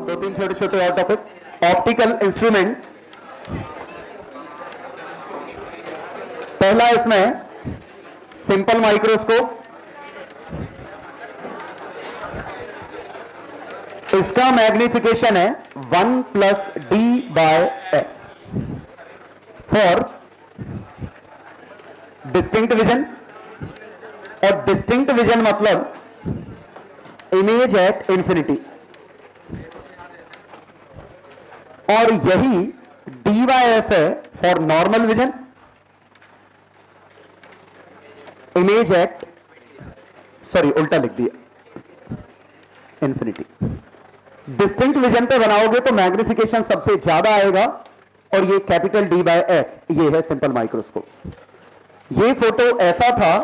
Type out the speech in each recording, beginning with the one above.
दो तीन छोटे छोटे और टॉपिक। ऑप्टिकल इंस्ट्रूमेंट, पहला इसमें सिंपल माइक्रोस्कोप, इसका मैग्निफिकेशन है 1 plus D by F for distinct vision. और डिस्टिंक्ट विजन मतलब इमेज एट इंफिनिटी, और यही डी बाय एफ है for normal vision, image at, sorry उल्टा लिख दिया, इंफिनिटी। डिस्टिंक्ट विजन पे बनाओगे तो मैग्निफिकेशन सबसे ज्यादा आएगा, और ये कैपिटल डी बाय एफ, ये है सिंपल माइक्रोस्कोप। ये फोटो ऐसा था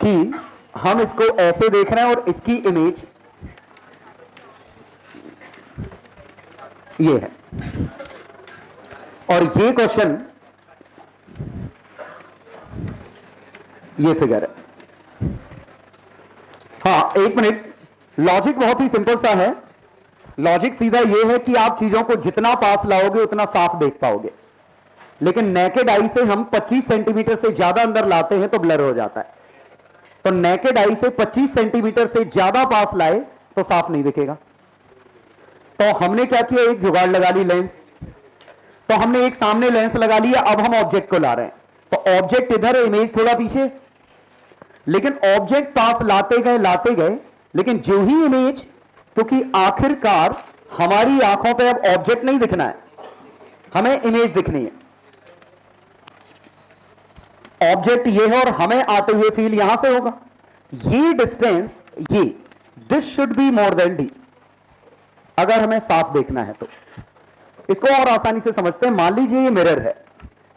कि हम इसको ऐसे देख रहे हैं और इसकी इमेज ये है, और ये क्वेश्चन, ये फिगर है। हाँ एक मिनट, लॉजिक बहुत ही सिंपल सा है। लॉजिक सीधा ये है कि आप चीजों को जितना पास लाओगे उतना साफ देख पाओगे, लेकिन नेकेड आई से हम 25 सेंटीमीटर से ज्यादा अंदर लाते हैं तो ब्लर हो जाता है। तो नेकेड आई से 25 सेंटीमीटर से ज्यादा पास लाए तो साफ नहीं दिखेगा। तो हमने क्या किया, एक जुगाड़ लगा ली, लेंस। तो हमने एक सामने लेंस लगा लिया, अब हम ऑब्जेक्ट को ला रहे हैं। तो ऑब्जेक्ट इधर है, इमेज थोड़ा पीछे, लेकिन ऑब्जेक्ट पास लाते गए, लेकिन जो ही इमेज, क्योंकि आखिरकार हमारी आंखों पे अब ऑब्जेक्ट नहीं दिखना है, हमें इमेज दिखनी है। ऑब्जेक्ट ये है और हमें आते हुए फील यहां से होगा। ये डिस्टेंस, ये this should be more than D, अगर हमें साफ देखना है तो। इसको और आसानी से समझते हैं। मान लीजिए ये मिरर है,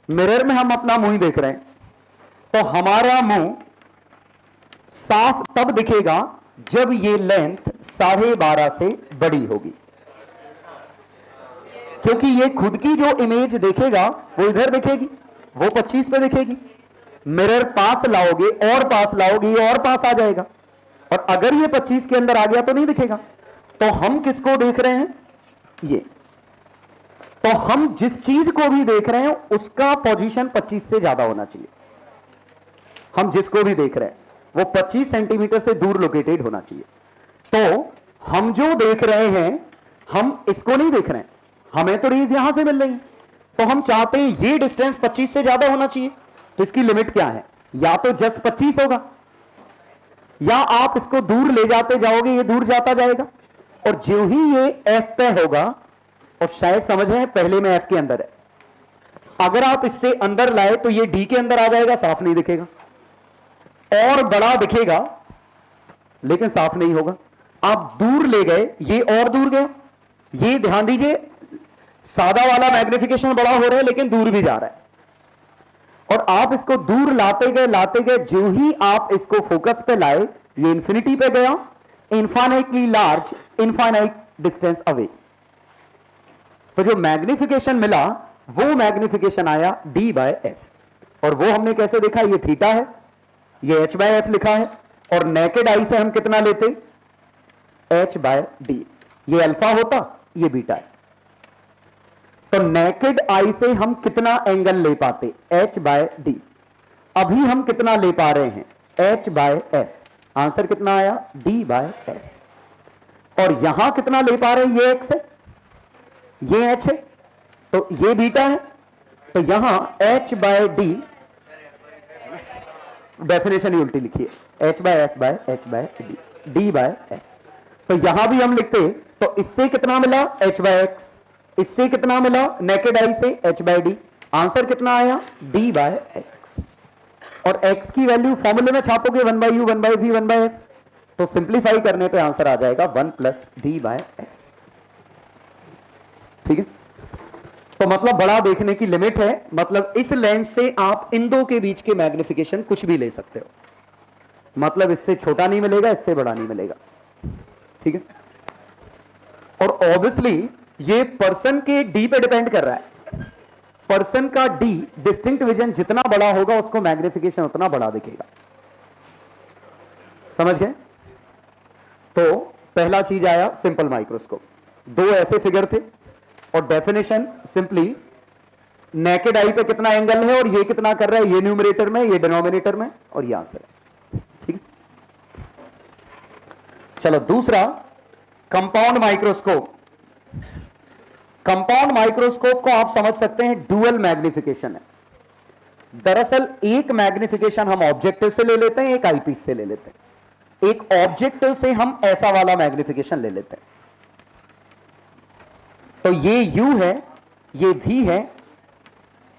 मिरर में हम अपना मुंह देख रहे हैं, तो हमारा मुंह साफ तब दिखेगा जब ये लेंथ 12.5 से बड़ी होगी, क्योंकि ये खुद की जो इमेज देखेगा वो इधर दिखेगी, वो 25 पे दिखेगी। मिरर पास लाओगे और पास लाओगे, ये और पास आ जाएगा, और अगर ये 25 के अंदर आ गया तो नहीं दिखेगा। तो हम किसको देख रहे हैं, ये। तो हम जिस चीज को भी देख रहे हैं उसका पोजीशन 25 से ज्यादा होना चाहिए। हम जिसको भी देख रहे हैं वो 25 सेंटीमीटर से दूर लोकेटेड होना चाहिए। तो हम जो देख रहे हैं, हम इसको नहीं देख रहे हैं, हमें तो रेज यहां से मिल रही है, तो हम चाहते हैं ये डिस्टेंस 25 से ज्यादा होना चाहिए। तो इसकी लिमिट क्या है, या तो जस्ट 25 होगा, या आप इसको दूर ले जाते जाओगे, ये दूर जाता जाएगा, और जो ही ये एफ पे होगा, और शायद समझ रहे हैं पहले में एफ के अंदर है, अगर आप इससे अंदर लाए तो ये डी के अंदर आ जाएगा, साफ नहीं दिखेगा, और बड़ा दिखेगा लेकिन साफ नहीं होगा। आप दूर ले गए, ये और दूर गया, ये ध्यान दीजिए, सादा वाला मैग्निफिकेशन बड़ा हो रहा है लेकिन दूर भी जा रहा है, और आप इसको दूर लाते गए, जो ही आप इसको फोकस पे लाए, ये इंफिनिटी पे गया, infinitely large, infinite distance away. तो जो मैग्निफिकेशन मिला वो मैग्निफिकेशन आया डी बाय एफ, और वो हमने कैसे देखा, ये थीटा है, ये एच बाय एफ लिखा है, और नेकेड आई से हम कितना लेते, एच बाय डी। ये अल्फा होता, ये बीटा है। तो नेकेड आई से हम कितना एंगल ले पाते, एच बाय डी। अभी हम कितना ले पा रहे हैं, एच बाय एफ। आंसर कितना आया, डी बाय एफ। और यहां कितना ले पा रहे हैं, ये एक्स है, ये एच है, तो ये बीटा है, तो यहां एच बाय डी, डेफिनेशन ही उल्टी लिखी है, H by F by H by D, D by F. तो यहां भी हम लिखते, तो इससे कितना मिला, एच बाय एक्स, इससे कितना मिला नेकेड आई से, एच बाय डी। आंसर कितना आया, डी बाय एक्स। और एक्स की वैल्यू फॉर्मूले में छापोगे 1 by U, 1 by V, 1 by F, तो सिंप्लीफाई करने पे आंसर आ जाएगा 1 प्लस डी बाय एफ। ठीक है, तो मतलब बड़ा देखने की लिमिट है, मतलब इस लेंस से आप इन दो के बीच के मैग्निफिकेशन कुछ भी ले सकते हो, मतलब इससे छोटा नहीं मिलेगा, इससे बड़ा नहीं मिलेगा। ठीक है, और ऑब्वियसली ये पर्सन के डी पे डिपेंड कर रहा है। पर्सन का डी, डिस्टिंक्ट विजन जितना बड़ा होगा उसको मैग्निफिकेशन उतना बड़ा दिखेगा। समझ गए? तो पहला चीज आया सिंपल माइक्रोस्कोप, दो ऐसे फिगर थे और डेफिनेशन सिंपली नेकेड आई पे कितना एंगल है और ये कितना कर रहा है, ये न्यूमरेटर में, ये डिनोमिनेटर में, और ये आंसर है। ठीक, चलो दूसरा कंपाउंड माइक्रोस्कोप। कंपाउंड माइक्रोस्कोप को आप समझ सकते हैं डुअल मैग्निफिकेशन है। दरअसल एक मैग्निफिकेशन हम ऑब्जेक्टिव से ले लेते हैं, एक आईपीस से ले लेते हैं। एक ऑब्जेक्टिव से हम ऐसा वाला मैग्निफिकेशन ले लेते हैं। तो ये U है, ये V है,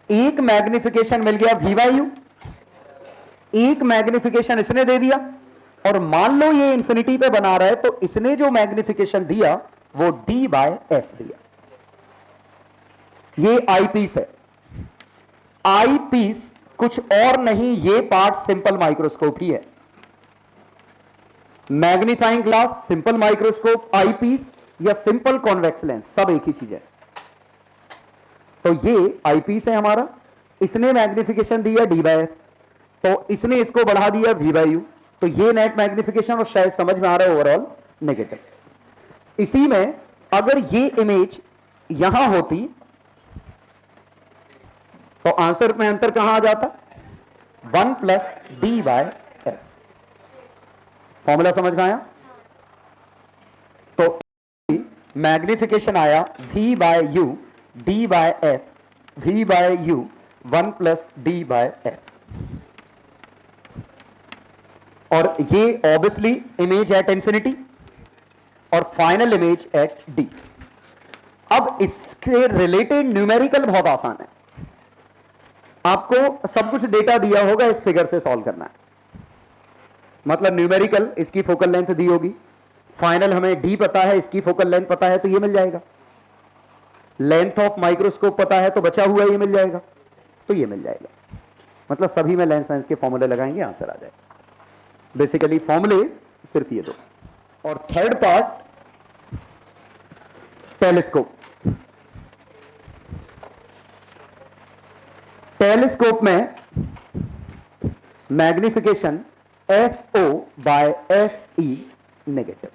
एक मैग्निफिकेशन मिल गया V बाई U, एक मैग्निफिकेशन इसने दे दिया, और मान लो ये इंफिनिटी पे बना रहा है तो इसने जो मैग्निफिकेशन दिया वो D बाय F दिया। ये आईपीस है। आईपीस कुछ और नहीं, ये पार्ट सिंपल माइक्रोस्कोप ही है। Magnifying glass, simple microscope, eyepiece या सिंपल कॉन्वेक्स लेंस, सब एक ही चीज है। तो ये आईपीस है हमारा, इसने मैग्निफिकेशन दिया D बाय F, तो इसने इसको बढ़ा दिया V बाई U, तो ये नेट मैग्निफिकेशन, और शायद समझ में आ रहा है ओवरऑल नेगेटिव। इसी में अगर ये इमेज यहां होती तो आंसर में अंतर कहां आ जाता, 1 plus D by F। Formula समझ में आया? तो मैग्निफिकेशन आया V by U D by F, V by U 1 plus D by F, और ये ऑब्वियसली इमेज एट इंफिनिटी और फाइनल इमेज एट D। अब इसके रिलेटेड न्यूमेरिकल बहुत आसान है। आपको सब कुछ डेटा दिया होगा, इस फिगर से सॉल्व करना है। मतलब न्यूमेरिकल, इसकी फोकल लेंथ दी होगी, फाइनल हमें D पता है, इसकी फोकल लेंथ पता है, तो ये मिल जाएगा। लेंथ ऑफ माइक्रोस्कोप पता है तो बचा हुआ ये मिल जाएगा, तो ये मिल जाएगा। मतलब सभी में लेंस वेंस के फॉर्मूले लगाएंगे, आंसर आ जाएगा। बेसिकली फॉर्मूले सिर्फ ये दो। और थर्ड पार्ट टेलीस्कोप। टेलीस्कोप में magnification FO by FE negative.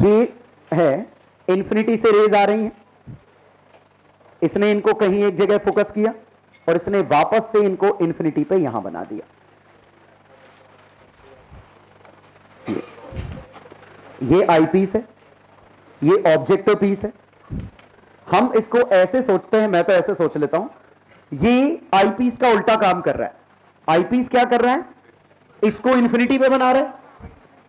ये है इंफिनिटी से रेज आ रही हैं, इसने इनको कहीं एक जगह फोकस किया और इसने वापस से इनको इंफिनिटी पे यहां बना दिया। ये आई पीस है, ये ऑब्जेक्टिव पीस है। हम इसको ऐसे सोचते हैं, मैं तो ऐसे सोच लेता हूं, ये आई पीस का उल्टा काम कर रहा है। आई पीस क्या कर रहा है, इसको इंफिनिटी पे बना रहा है,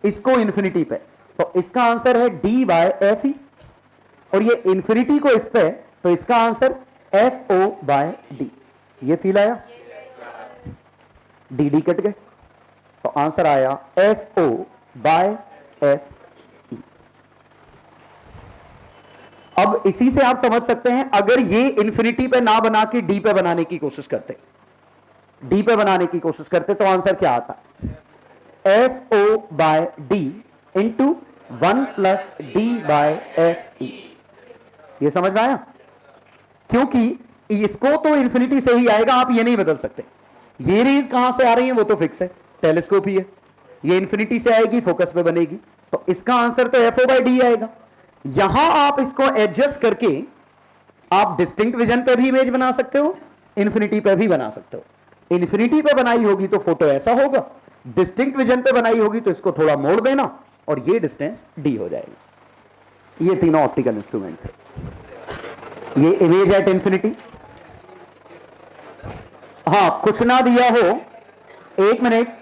इसको इंफिनिटी पे, तो इसका आंसर है D बाय F, और ये इंफिनिटी को इस पे, तो इसका आंसर FO बाय D। ये फील आया? D कट गए, तो आंसर आया FO बाय F। अब इसी से आप समझ सकते हैं, अगर ये इंफिनिटी पे ना बना के D पे बनाने की कोशिश करते, D पे बनाने की कोशिश करते, तो आंसर क्या आता, FO by D into 1 plus D by FE। ये समझ में आया? क्योंकि इसको तो इंफिनिटी से ही आएगा, आप ये नहीं बदल सकते। ये रेज कहां से आ रही है वो तो फिक्स है, टेलीस्कोप ही है, ये इंफिनिटी से आएगी, फोकस पे बनेगी, तो इसका आंसर तो FO बाय D आएगा। यहां आप इसको एडजस्ट करके आप डिस्टिंक्ट विजन पे भी इमेज बना सकते हो, इंफिनिटी पे भी बना सकते हो। इंफिनिटी पे बनाई होगी तो फोटो ऐसा होगा, डिस्टिंक्ट विजन पे बनाई होगी तो इसको थोड़ा मोड़ देना और ये डिस्टेंस D हो जाएगी। ये तीनों ऑप्टिकल इंस्ट्रूमेंट थे। ये इमेज एट इंफिनिटी। हां, कुछ ना दिया हो, एक मिनट,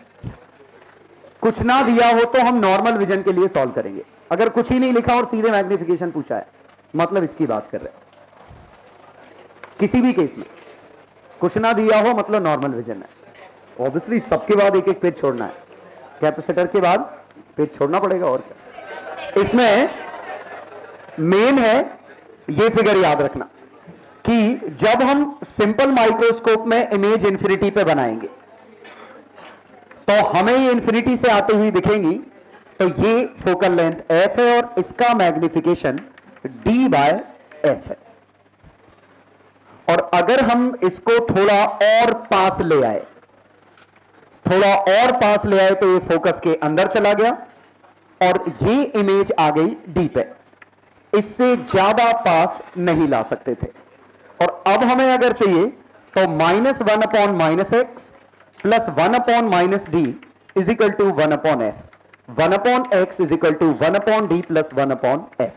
कुछ ना दिया हो तो हम नॉर्मल विजन के लिए सॉल्व करेंगे। अगर कुछ ही नहीं लिखा और सीधे मैग्निफिकेशन पूछा है, मतलब इसकी बात कर रहे हैं। किसी भी केस में कुछ ना दिया हो मतलब नॉर्मल विजन है। ऑब्वियसली सबके बाद एक एक पेज छोड़ना है, कैपेसिटर के बाद पेज छोड़ना पड़ेगा, और क्या। इसमें मेन है ये फिगर याद रखना कि जब हम सिंपल माइक्रोस्कोप में इमेज इंफिनिटी पे बनाएंगे तो हमें ये इंफिनिटी से आते हुए दिखेंगी, तो ये फोकल लेंथ F है और इसका मैग्निफिकेशन D बाय F है। और अगर हम इसको थोड़ा और पास ले आए, थोड़ा और पास ले आए, तो ये फोकस के अंदर चला गया और ये इमेज आ गई डी पे, इससे ज्यादा पास नहीं ला सकते थे। और अब हमें अगर चाहिए तो -1/-x plus 1/-d is equal to 1/f, 1/x is equal to 1/d plus 1/f।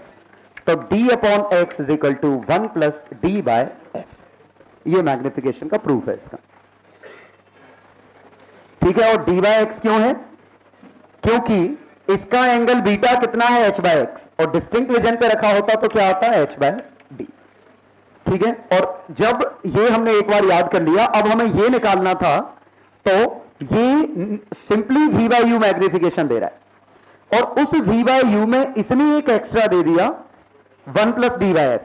तो d/x is equal to 1 plus d/f। ये मैग्निफिकेशन का प्रूफ है इसका, ठीक है। और d/x क्यों है? क्योंकि इसका एंगल बीटा कितना है, h/x, और डिस्टिंक्ट विजन पे रखा होता तो क्या आता है, h/d, ठीक है। और जब ये हमने एक बार याद कर लिया, अब हमें ये निकालना था, तो ये सिंपली v/u मैग्निफिकेशन दे रहा है, और उस v/u में इसने एक एक्स्ट्रा दे दिया 1 प्लस d/f,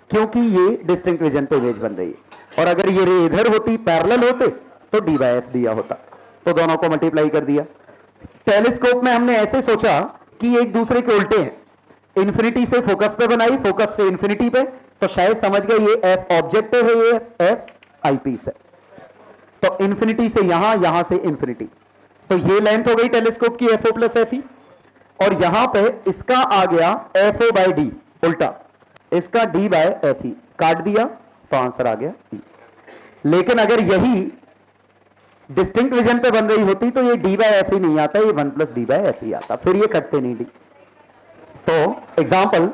क्योंकि ये डिस्टिंक्ट विजन पे इमेज बन रही है। और अगर ये रे इधर होती, पैरेलल होते, तो d/f दिया होता, तो दोनों को मल्टीप्लाई कर दिया। टेलीस्कोप में हमने ऐसे सोचा कि एक दूसरे के उल्टे हैं, इंफिनिटी से फोकस पे बनाई, फोकस से इंफिनिटी पे, तो शायद समझ गए ये f ऑब्जेक्टिव है, ये f आईपीस है। तो इंफिनिटी से यहां से इंफिनिटी, तो ये लेंथ हो गई टेलीस्कोप की FO प्लस FE, और यहां पे इसका आ गया FO/d उल्टा, इसका d/FE काट दिया, तो आंसर आ गया E। लेकिन अगर यही डिस्टिंक्ट विजन पे बन रही होती तो ये d/FE नहीं आता, ये 1 प्लस d/FE आता, फिर ये कटते नहीं डी। तो example,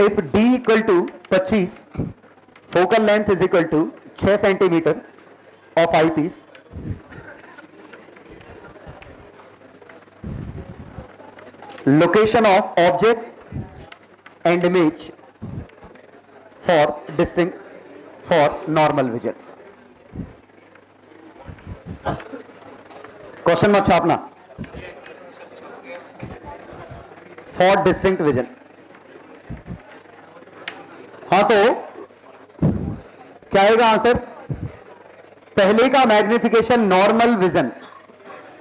if d equal to 25, focal length is equal to 6 centimetre of I piece, location of object and image for distinct for normal vision. Question मत छापना, फॉर डिस्टिंक्ट विजन। हाँ, तो क्या आएगा आंसर? पहले का मैग्निफिकेशन नॉर्मल विजन,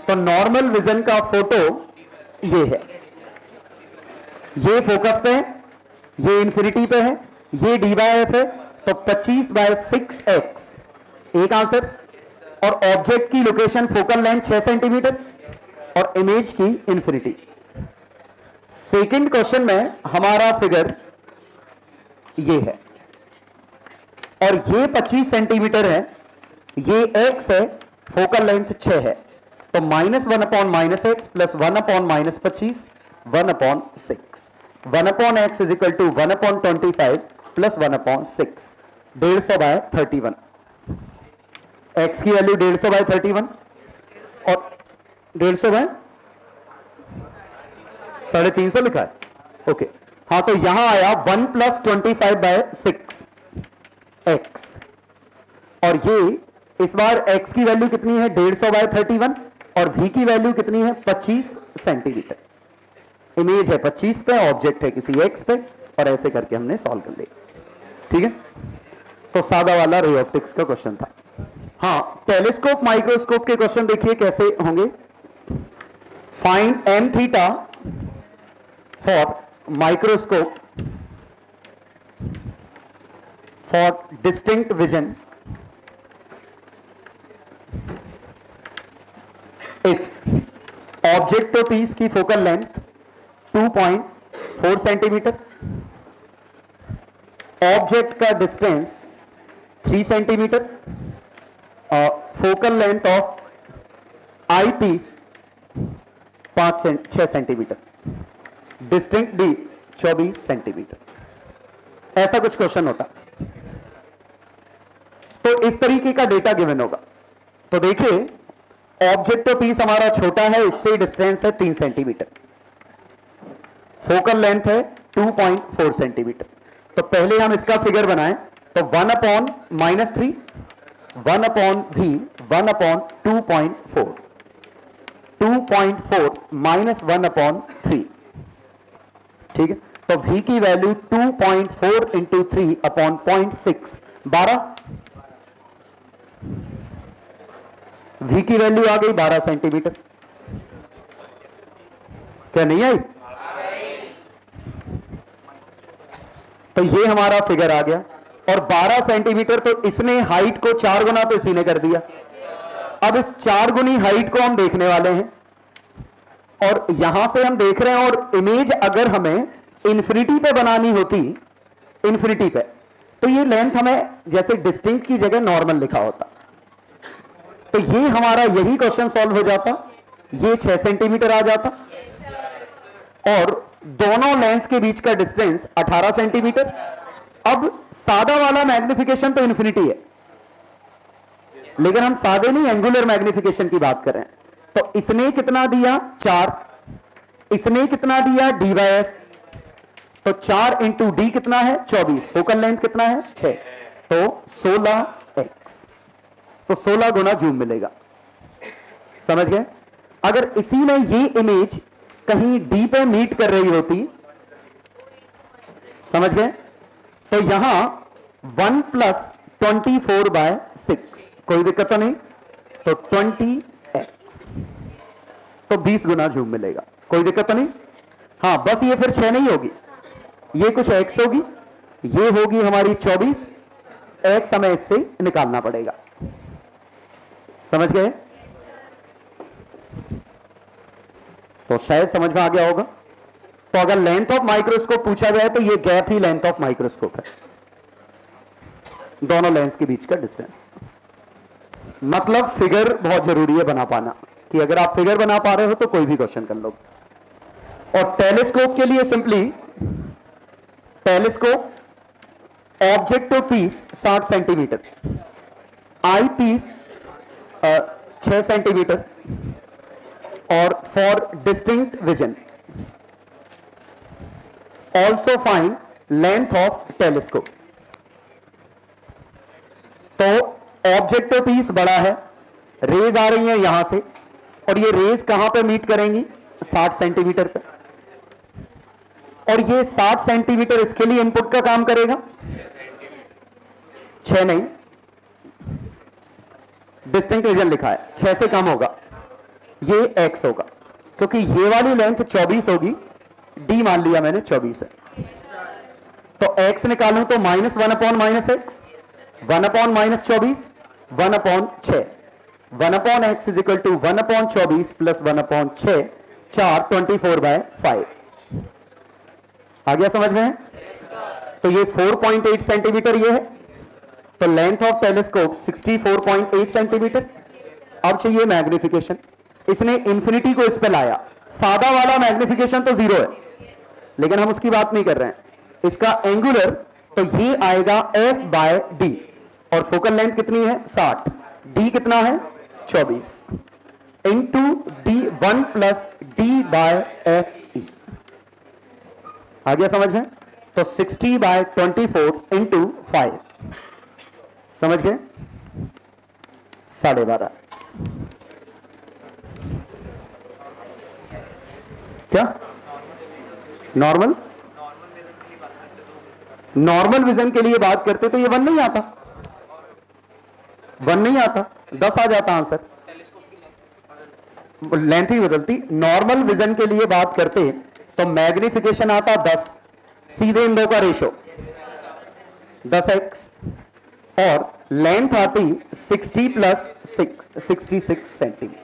तो normal vision का फोटो ये है, ये फोकस पे है, ये इंफिनिटी पे है, ये d/f है, तो 25/6x एक आंसर। और ऑब्जेक्ट की लोकेशन फोकल लेंथ 6 सेंटीमीटर और इमेज की इंफिनिटी। सेकंड क्वेश्चन में हमारा फिगर ये है, और ये 25 सेंटीमीटर है, ये x है, फोकल लेंथ 6 है, तो -1/-x plus 1/-25 1/6, 1/x is equal to 1/25 plus 1/6, 150/31। x की वैल्यू 150/31 और 150/350 लिखा है, ओके। हाँ, तो यहां आया 1 प्लस 25/6 x, और ये इस बार x की वैल्यू कितनी है, 150/31, और v की वैल्यू कितनी है, 25 सेंटीमीटर। इमेज है 25 पे, ऑब्जेक्ट है किसी x पे, और ऐसे करके हमने सॉल्व कर लिया, ठीक है। तो सादा वाला रे ऑप्टिक्स का क्वेश्चन था। हाँ, टेलीस्कोप माइक्रोस्कोप के क्वेश्चन देखिए कैसे होंगे। Find m theta for microscope for distinct vision if object piece की फोकल लेंथ 2.4 सेंटीमीटर, ऑब्जेक्ट का distance 3 centimetre, focal length of I piece 6 centimetre, distinct D 24 centimetre, ऐसा कुछ क्वेश्चन होता। तो इस तरीके का डेटा गिवन होगा। तो देखिए, ऑब्जेक्ट पीस हमारा छोटा है, इससे डिस्टेंस है 3 सेंटीमीटर, फोकल लेंथ है 2.4 सेंटीमीटर। तो पहले हम इसका फिगर बनाएं, तो 1/-3, 1/v, 1/2.4, 2.4 माइनस 1/3, ठीक है। तो v की वैल्यू 2.4 इंटू 3/0.6, 12। v की वैल्यू आ गई 12 सेंटीमीटर। क्या नहीं आई? तो ये हमारा फिगर आ गया, और 12 सेंटीमीटर, तो इसने हाइट को 4 गुना तो इसी ने कर दिया। अब इस 4 गुनी हाइट को हम देखने वाले हैं, और यहां से हम देख रहे हैं, और इमेज अगर हमें इन्फिनिटी पे बनानी होती, इन्फिनिटी पे, तो ये लेंथ हमें जैसे डिस्टिंक्ट की जगह नॉर्मल लिखा होता, तो ये हमारा यही क्वेश्चन सॉल्व हो जाता, ये 6 सेंटीमीटर आ जाता, और दोनों लेंस के बीच का डिस्टेंस 18 सेंटीमीटर। अब सादा वाला मैग्निफिकेशन तो इन्फिनिटी है, लेकिन हम सादे नहीं एंगुलर मैग्निफिकेशन की बात कर रहे हैं। तो इसने कितना दिया 4, इसने कितना दिया d बाय एफ, तो 4 इंटू डी कितना है 24, फोकल लेंथ कितना है 6, तो 16x, तो 16 गुना जूम मिलेगा। समझ गए? अगर इसी में ये इमेज कहीं डी पे मीट कर रही होती, समझ गए, तो यहां 1 प्लस 24/6, कोई दिक्कत तो नहीं, तो 20x, तो 20 गुना जूम मिलेगा, कोई दिक्कत तो नहीं। हां, बस ये फिर 6 नहीं होगी, ये कुछ x होगी, ये होगी हमारी 24, x हमें इससे निकालना पड़ेगा। समझ गए? तो शायद समझ में आ गया होगा। तो अगर लेंथ ऑफ माइक्रोस्कोप पूछा जाए तो ये gap he length of microscope है, दोनों लेंस के बीच का डिस्टेंस। मतलब फिगर बहुत जरूरी है बना पाना, कि अगर आप फिगर बना पा रहे हो तो कोई भी क्वेश्चन कर लो। और टेलीस्कोप के लिए simply, telescope objective piece 60 centimetre, आई पीस 6 सेंटीमीटर, और for distinct vision also find length of telescope. तो ऑब्जेक्ट टू पीस बड़ा है, रेज आ रही है यहां से, और ये रेज कहां पे मीट करेंगी 60 सेंटीमीटर पे, और ये 60 सेंटीमीटर इसके लिए इनपुट का काम करेगा, 6 नहीं, डिस्टिंक्ट विजन लिखा है, 6 से कम होगा, ये x होगा, क्योंकि ये वाली लेंथ 24 होगी, d मान लिया मैंने 24 है, तो x निकालूं तो -1 upon -x, 1 upon -24, 1 upon 6, 1 upon x is equal to 1 upon 24 plus 1 upon 6, 4 24/5। आ गया समझ में? तो ये 4.8 सेंटीमीटर ये है, तो लेंथ ऑफ टेलीस्कोप 64.8 सेंटीमीटर। अब चाहिए मैग्निफिकेशन, इसने इंफिनिटी को इस पे लाया, सादा वाला मैग्निफिकेशन तो 0 है, लेकिन हम उसकी बात नहीं कर रहे हैं, इसका एंगुलर, तो ये आएगा f बाय डी, और फोकल लेंथ कितनी है 60, d कितना है 24, into D 1 plus D by F E. आ गया समझ में? तो 60/24 इंटू 5, समझ गए? 12.5। क्या नॉर्मल? नॉर्मल विजन के लिए बात करते तो ये 1 नहीं आता, 1 नहीं आता, 10 आ जाता आंसर, लेंथ ही बदलती। नॉर्मल विजन के लिए बात करते तो मैग्निफिकेशन आता 10, सीधे इन दो का रेशो 10x, और लेंथ आती 60 प्लस 6, 66 सेंटीमीटर।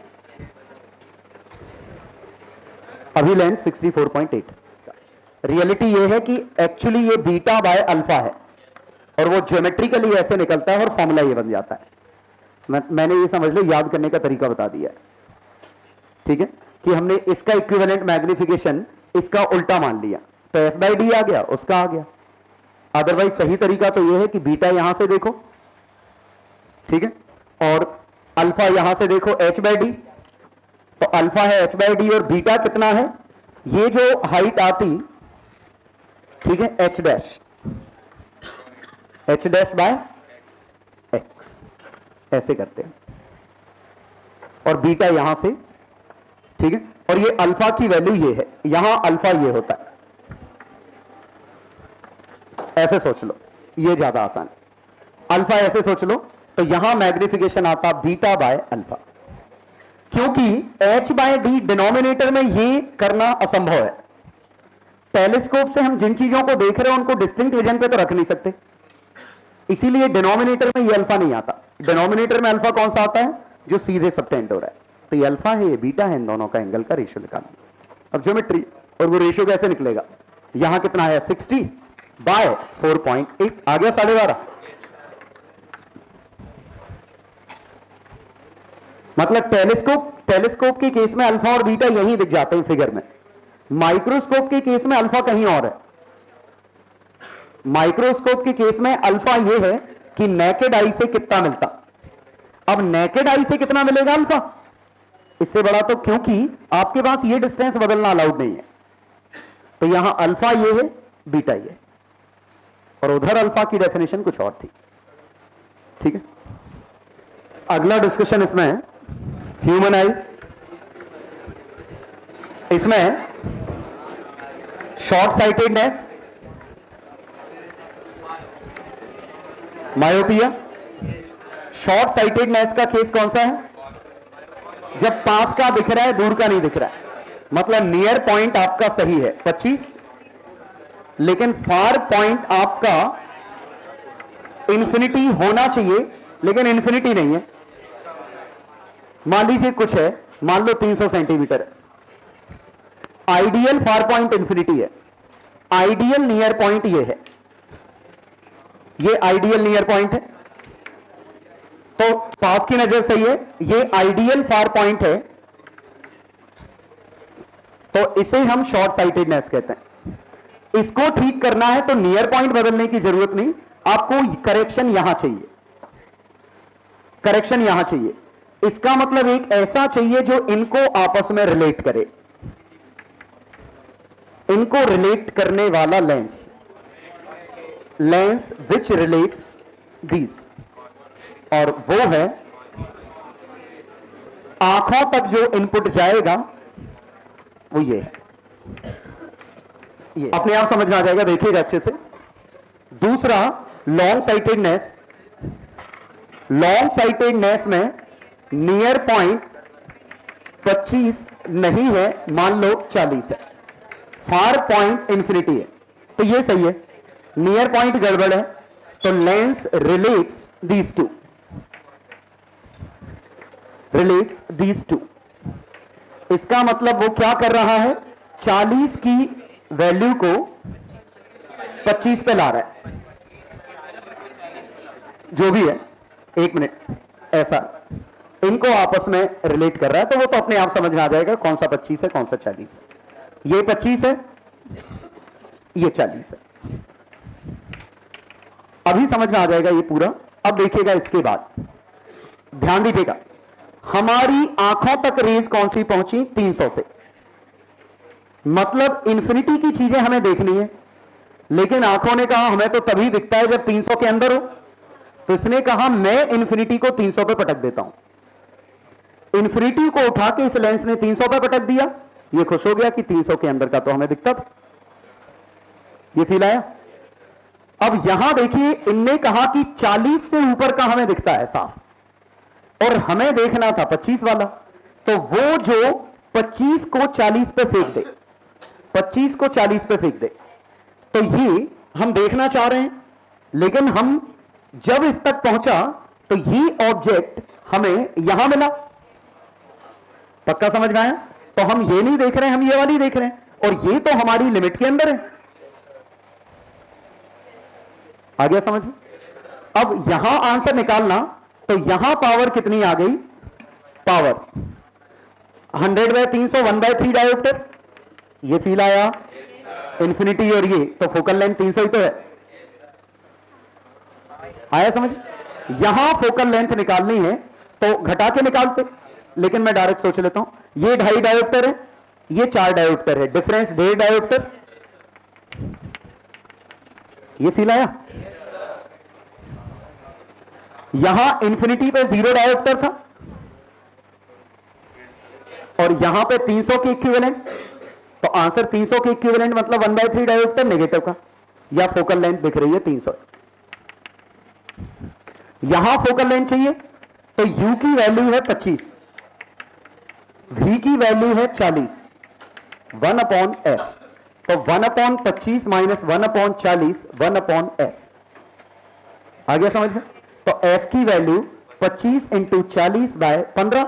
अभी लेंथ 64.8। रियलिटी ये है कि एक्चुअली ये बीटा बाय अल्फा है, और वो ज्योमेट्रिकली ऐसे निकलता है और फॉर्मूला ये बन जाता है। मैंने ये समझ लो याद करने का तरीका बता दिया है, ठीक है, कि हमने इसका इक्विवेलेंट मैग्निफिकेशन इसका उल्टा मान लिया, तो एफ बाई डी आ गया, उसका आ गया। अदरवाइज सही तरीका तो ये है कि बीटा यहां से देखो, ठीक है, और अल्फा यहां से देखो एच बाई डी, तो अल्फा है एच बाई डी, और बीटा कितना है, ये जो हाइट आती, ठीक है, एच डैश बाय एक्स, ऐसे करते हैं, और बीटा यहां से, ठीक है, और ये अल्फा की वैल्यू ये है, यहां अल्फा ये होता है, ऐसे सोच लो, ये ज्यादा आसान है। अल्फा ऐसे सोच लो, तो यहां मैग्निफिकेशन आता बीटा बाय अल्फा, क्योंकि h बाय डी डिनोमिनेटर में ये करना असंभव है। टेलीस्कोप से हम जिन चीजों को देख रहे हैं उनको डिस्टिंक्ट विजन पे तो रख नहीं सकते, इसीलिए डिनोमिनेटर में ये अल्फा नहीं आता। डिनोमिनेटर में अल्फा कौन सा आता है, जो सीधे सबटेंड हो रहा है, तो ये अल्फा है, ये बीटा है, इन दोनों का एंगल का रेशियो निकालना। अब ज्योमेट्री, और वो रेशियो कैसे निकलेगा, यहां कितना है 60 बाय 4.8 आ गया 12.5। मतलब टेलीस्कोप के केस में अल्फा और बीटा यहीं दिख जाते हैं फिगर में, माइक्रोस्कोप के केस में अल्फा कहीं और है। माइक्रोस्कोप के केस में अल्फा यह है कि नेकेड आई से कितना मिलता, अब नेकेड आई से कितना मिलेगा अल्फा, इससे बड़ा तो, क्योंकि आपके पास ये डिस्टेंस बदलना अलाउड नहीं है, तो यहां अल्फा ये है, बीटा ये, और उधर अल्फा की डेफिनेशन कुछ और थी। ठीक है, अगला डिस्कशन इसमें है ह्यूमन आई। इसमें short sightedness, myopia. Short sightedness का केस कौन सा है, जब पास का दिख रहा है दूर का नहीं दिख रहा है, मतलब नियर पॉइंट आपका सही है 25, लेकिन फार पॉइंट आपका इंफिनिटी होना चाहिए लेकिन इंफिनिटी नहीं है। मान लीजिए कुछ है, मान लो 300 सेंटीमीटर है, आइडियल फार पॉइंट इंफिनिटी है, आइडियल नियर पॉइंट ये है, ये आइडियल नियर पॉइंट है, तो पास की नजर सही है, ये आइडियल फार पॉइंट है, तो इसे हम शॉर्ट साइटेडनेस कहते हैं। इसको ठीक करना है तो नियर पॉइंट बदलने की जरूरत नहीं, आपको करेक्शन यहां चाहिए, करेक्शन यहां चाहिए। इसका मतलब एक ऐसा चाहिए जो इनको आपस में रिलेट करे, इनको रिलेट करने वाला lens, lens which relates these, और वो है आंखों तक जो इनपुट जाएगा वो ये है, ये अपने आप समझ में आ जाएगा, देखिएगा अच्छे से। दूसरा लॉन्ग साइटेडनेस, लॉन्ग साइटेडनेस में नियर पॉइंट 25 नहीं है, मान लो 40 है, फार पॉइंट इंफिनिटी है, तो ये सही है, नियर पॉइंट गड़बड़ है, तो lens relates these two, relates these two. इसका मतलब वो क्या कर रहा है, 40 की वैल्यू को 25 पे ला रहा है, जो भी है, एक मिनट, ऐसा इनको आपस में रिलेट कर रहा है, तो वो तो अपने आप समझ में आ जाएगा कौन सा 25 है कौन सा 40 है। ये 25 है, ये 40 है, अभी समझ में आ जाएगा ये पूरा। अब देखिएगा इसके बाद, ध्यान दीजिएगा, हमारी आंखों तक रेज कौन सी पहुंची, 300 से, मतलब इंफिनिटी की चीजें हमें देखनी है, लेकिन आंखों ने कहा हमें तो तभी दिखता है जब 300 के अंदर हो, तो इसने कहा मैं इंफिनिटी को 300 पे पटक देता हूं। इंफिनिटी को उठा के इस लेंस ने 300 पे पटक दिया, ये खुश हो गया कि 300 के अंदर का तो हमें दिखता था, ये फील आया। अब यहां देखिए, इनने कहा कि 40 से ऊपर का हमें दिखता है साफ, और हमें देखना था 25 वाला, तो वो जो 25 को 40 पे फेंक दे, 25 को 40 पे फेंक दे, तो ये हम देखना चाह रहे हैं, लेकिन हम जब इस तक पहुंचा तो ये ऑब्जेक्ट हमें यहां मिला, पक्का समझ में आया। तो हम ये नहीं देख रहे हैं, हम ये वाली देख रहे हैं, और ये तो हमारी लिमिट के अंदर है, आ गया समझ में। अब यहां आंसर निकालना, तो यहां पावर कितनी आ गई, पावर 100/300 1/3 डायोप्टर, ये फील आया, इंफिनिटी और ये तो फोकल लेंथ 300 ही तो है, आया समझ। यहां फोकल लेंथ निकालनी है तो घटा के निकालते, लेकिन मैं डायरेक्ट सोच लेता हूं, ये 2.5 डायोप्टर है, ये 4 डायोप्टर है, डिफरेंस 1.5 डायोप्टर, ये फील आया। यहां इंफिनिटी पे 0 डायोप्टर था, और यहां पे 300 के इक्विवेलेंट, तो आंसर 300 के इक्विवेलेंट मतलब 1/3 डायोप्टर नेगेटिव का, या फोकल लेंथ दिख रही है 300। यहां फोकल लेंथ चाहिए, तो u की वैल्यू है 25, v की वैल्यू है 40, 1/f, तो 1/25 माइनस 1/40, 1/f, आ गया समझ में। तो f की वैल्यू 25 × 40/15,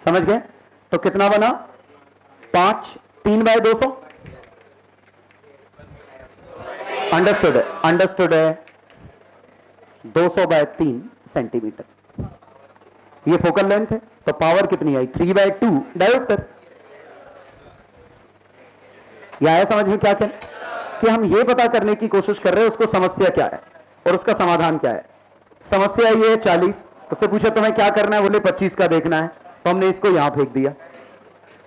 समझ गए, तो कितना बना 5, 3/200 अंडरस्टूड है, अंडरस्टूड है। 200/3 सेंटीमीटर ये फोकल लेंथ है, तो पावर कितनी आई? 3/2 डायोप्टर। यह आया समझ में क्या क्या कि हम ये पता करने की कोशिश कर रहे हैं उसको समस्या क्या है और उसका समाधान क्या है। समस्या ये है 40, उससे पूछा तुम्हें क्या करना है, बोले 25 का देखना है, तो हमने इसको यहां फेंक दिया।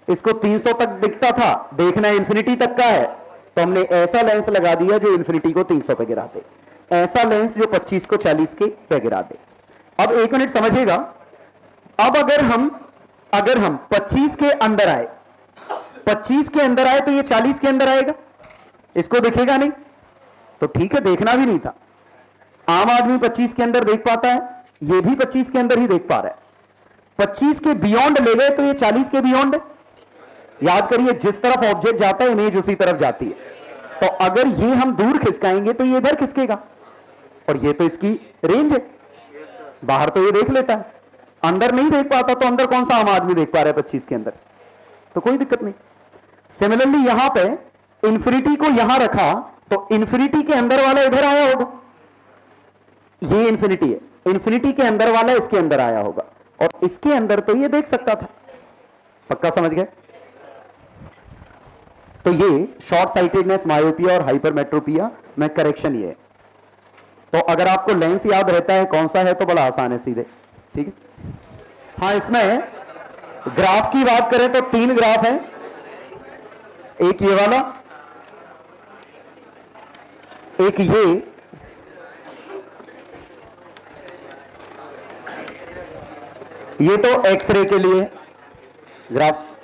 इसको 300 तक दिखता था, देखना है इंफिनिटी तक का है, तो हमने ऐसा लेंस लगा दिया जो इंफिनिटी को 300 पे गिरा दे, ऐसा लेंस जो 25 को 40 के पे गिरा दे। अब 1 मिनट समझिएगा। अब अगर हम 25 के अंदर आए, 25 के अंदर आए तो ये 40 के अंदर आएगा, इसको दिखेगा नहीं, तो ठीक है, देखना भी नहीं था। आम आदमी 25 के अंदर देख पाता है, ये भी 25 के अंदर ही देख पा रहा है। 25 के बियॉन्ड ले गए तो ये 40 के बियॉन्ड है। याद करिए, जिस तरफ ऑब्जेक्ट जाता है इमेज उसी तरफ जाती है। तो अगर ये हम दूर खिसकाएंगे तो ये इधर खिसकेगा, और ये तो इसकी रेंज है, बाहर तो ये देख लेता है, अंदर नहीं देख पाता, तो अंदर कौन सा आम आदमी देख पा रहा है 25 के अंदर? तो कोई दिक्कत नहीं। सिमिलरली यहां पे इंफिनिटी को यहां रखा तो इंफिनिटी के अंदर वाला इधर आया होगा, ये इंफिनिटी है, इंफिनिटी के अंदर वाला इसके अंदर आया होगा, और इसके अंदर तो ये देख सकता था। पक्का समझ गए? तो ये शॉर्ट साइटेडनेस, मायोपिया और हाइपरमेट्रोपिया में करेक्शन ये है। तो अगर आपको लेंस याद रहता है कौन सा है तो बड़ा आसान है, सीधे। ठीक है। हाँ, इसमें ग्राफ की बात करें तो 3 ग्राफ है। एक ये वाला, एक ये तो एक्सरे के लिए ग्राफ्स,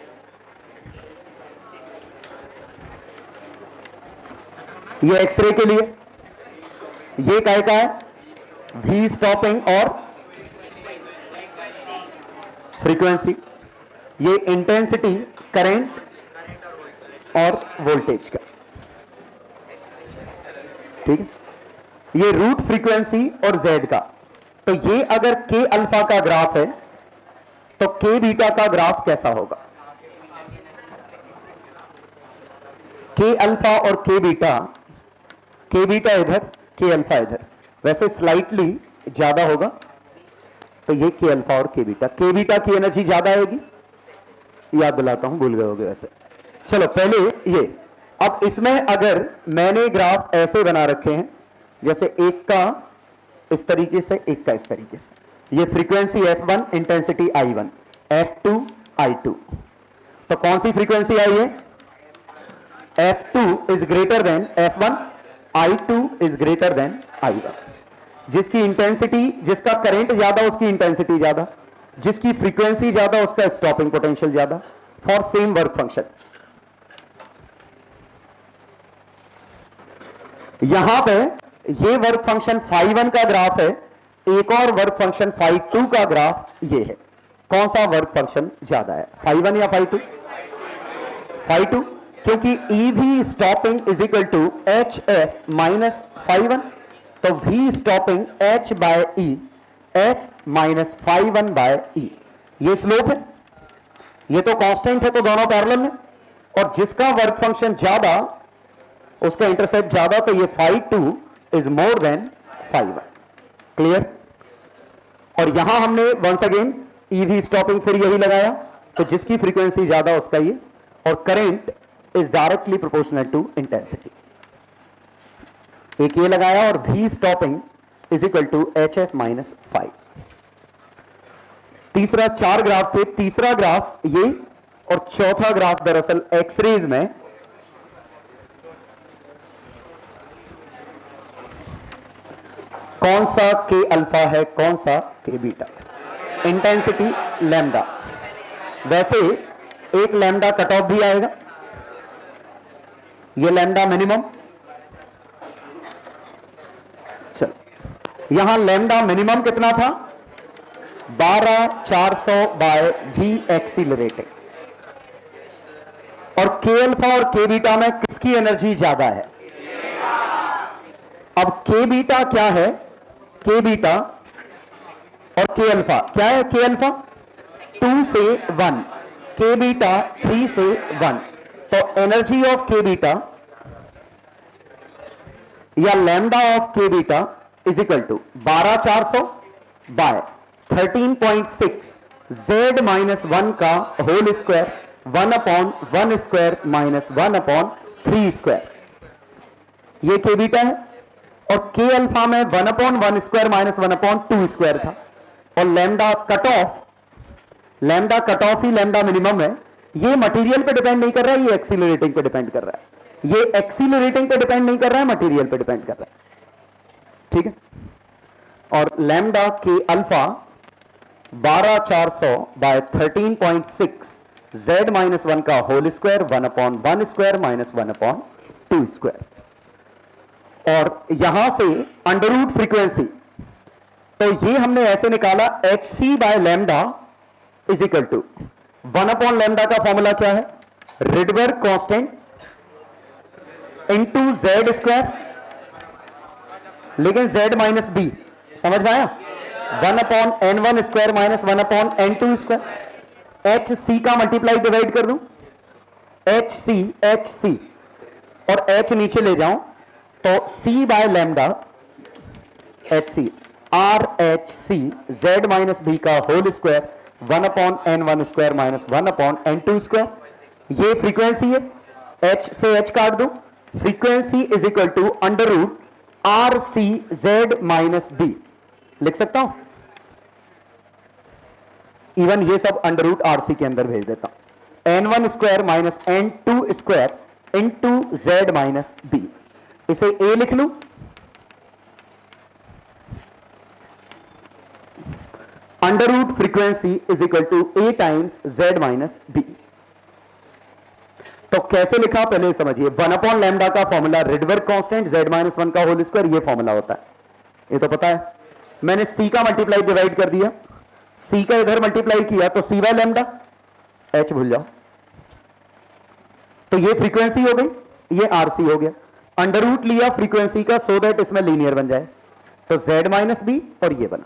ये एक्सरे के लिए, ये काय का है? वी स्टॉपिंग और फ्रीक्वेंसी, ये इंटेंसिटी, करंट और वोल्टेज का। ठीक है। ये रूट फ्रीक्वेंसी और जेड का। तो ये अगर के अल्फा का ग्राफ है तो के बीटा का ग्राफ कैसा होगा? के अल्फा और के बीटा इधर, के अल्फा इधर, वैसे स्लाइटली ज्यादा होगा, तो ये के अल्फा और के बीटा की एनर्जी ज्यादा आएगी। याद दिलाता हूं, भूल गए होगे वैसे। चलो पहले ये, अब इसमें अगर मैंने ग्राफ ऐसे बना रखे हैं, जैसे एक का इस तरीके से, एक का इस तरीके से, ये frequency F1, intensity I1, F2, I2, तो कौन सी फ्रीक्वेंसी आई है? F2 is greater than F1, I2 is greater than I1। जिसकी इंटेंसिटी, जिसका करंट ज्यादा उसकी इंटेंसिटी ज्यादा, जिसकी फ्रीक्वेंसी ज्यादा उसका स्टॉपिंग पोटेंशियल ज्यादा, फॉर सेम वर्क फंक्शन। यहां पे ये वर्क फंक्शन φ1 का ग्राफ है, एक और वर्क फंक्शन φ2 का ग्राफ ये है। कौन सा वर्क फंक्शन ज्यादा है, φ1 या φ2? φ2, क्योंकि EV stopping is equal to HF minus φ1, तो V stopping H by E, F minus φ1 by E। ये स्लोप है, ये तो कांस्टेंट है, तो दोनों पैरेलल है, और जिसका वर्क फंक्शन ज्यादा उसका इंटरसेप्ट ज्यादा, तो ये φ2 इज मोर देन φ1। क्लियर? और यहां हमने वंस अगेन EV स्टॉपिंग फिर यही लगाया, तो जिसकी फ्रीक्वेंसी ज्यादा उसका ये, और current is directly proportional to intensity. एक ये लगाया, और V stopping is equal to HF minus φ। तीसरा, 4 ग्राफ थे, तीसरा ग्राफ ये, और चौथा ग्राफ दरअसल एक्सरेज में कौन सा के अल्फा है, कौन सा के बीटा? Intensity lambda. वैसे एक लैम्डा कट ऑफ भी आएगा, ये लैम्डा मिनिमम। चल, यहां लैम्डा मिनिमम कितना था? 12400 बाय V एक्सीलरेटिंग। और के अल्फा और के बीटा में किसकी एनर्जी ज्यादा है? अब के बीटा क्या है? के बीटा और के अल्फा क्या है? के अल्फा 2 से 1, के बीटा 3 से 1, तो एनर्जी ऑफ के बीटा या lambda of K beta is equal to 12400 by 13.6 z minus 1 का whole square 1/1 square minus 1/3 square, ये के बीटा है। और के अल्फा में 1/1 स्क्वायर माइनस 1/2 स्क्वायर था। और लैम्डा कट ऑफ ही लैम्डा मिनिमम है। ये मटेरियल पे डिपेंड नहीं कर रहा है, ये एक्सीलरेटिंग पे डिपेंड कर रहा है। ये एक्सीलरेटिंग पे डिपेंड नहीं कर रहा है, मटेरियल पे डिपेंड कर रहा है, ठीक है। और लैम्डा के अल्फा 12400 बाय 13.6 z माइनस 1 का whole square 1/1 square minus 1/2 square. और यहां से अंडर रूट फ्रीक्वेंसी, तो ये हमने ऐसे निकाला hc by lambda is equal to 1/लैम्डा का फॉर्मूला क्या है, Rydberg constant into Z square, लेकिन z माइनस बी, समझ में आया, 1/n1 square minus 1/n2 square. H C का मल्टीप्लाई डिवाइड कर दूं, एच सी और h नीचे ले जाऊं तो c by lambda H C R H C Z minus B का whole square 1/n1 square minus 1/n2 square. ये फ्रीक्वेंसी है, h से h काट दूं, frequency is equal to under root R C Z minus B लिख सकता हूं। Even ये सब अंडर रूट आर सी के अंदर भेज देता हूं, n1 square minus n2 square into Z minus B. इसे a लिख लूं, under root frequency is equal to a times z minus B. तो कैसे लिखा पहले समझिए, 1/लैम्डा का formula Rydberg constant z minus 1 का होल स्क्वायर, ये फॉर्मूला होता है, ये तो पता है। मैंने c का मल्टीप्लाई डिवाइड कर दिया, c का इधर मल्टीप्लाई किया तो c बाय लैम्डा, h भूल जाओ, तो ये फ्रीक्वेंसी हो गई, ये आरसी हो गया। अंडर रूट लिया फ्रीक्वेंसी का सो दैट इसमें लीनियर बन जाए, तो z माइनस बी और ये बना।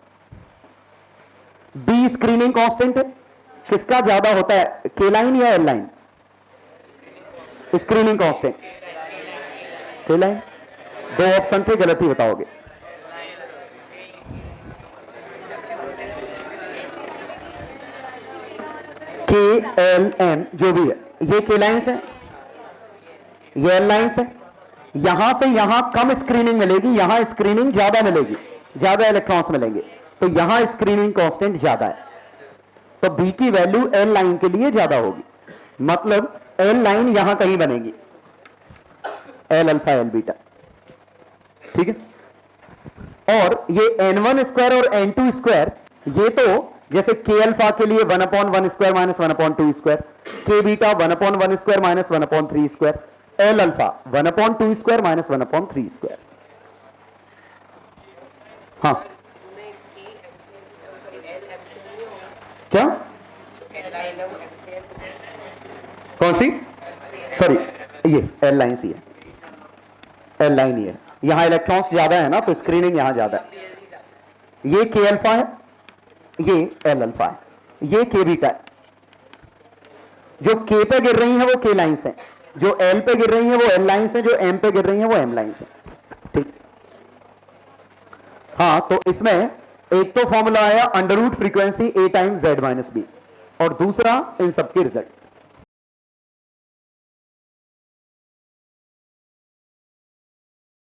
b स्क्रीनिंग कांस्टेंट है, किसका ज्यादा होता है, के लाइन या एल लाइन, स्क्रीनिंग कांस्टेंट के लाइन। दो ऑप्शन थे, गलत ही बताओगे। के एल एम जो भी है, ये के लाइन्स है, ये एल लाइन्स है। यहां से यहां कम स्क्रीनिंग मिलेगी, यहां स्क्रीनिंग ज्यादा मिलेगी, ज्यादा इलेक्ट्रॉन्स मिलेंगे, तो यहां स्क्रीनिंग कांस्टेंट ज्यादा है, तो बी की वैल्यू एल लाइन के लिए ज्यादा होगी। मतलब एल लाइन यहां कहीं बनेगी, एल अल्फा एल बीटा, ठीक है। और ये n1 स्क्वायर और n2 स्क्वायर, ये तो जैसे के अल्फा के लिए 1/1 स्क्वायर माइनस 1/2 स्क्वायर, के beta 1/1 square minus 1/3 square, L alpha 1/2 square minus 1/3 square. हाँ क्या, कौन सी, सॉरी ये एल लाइन सी है, एल लाइन ही है। यहां इलेक्ट्रॉन्स ज्यादा है ना, तो स्क्रीनिंग यहां ज्यादा है। ये के अल्फा है, ये एल अल्फा है, ये के बीटा है। जो के पे गिर रही है वो के लाइन्स है, जो एल पे गिर रही है वो एल लाइन्स है, जो एम पे गिर रही है वो एम लाइन्स है, ठीक। हाँ, तो इसमें एक तो फॉर्मूला आया under root frequency a times z minus B, और दूसरा इन सबके रिजल्ट।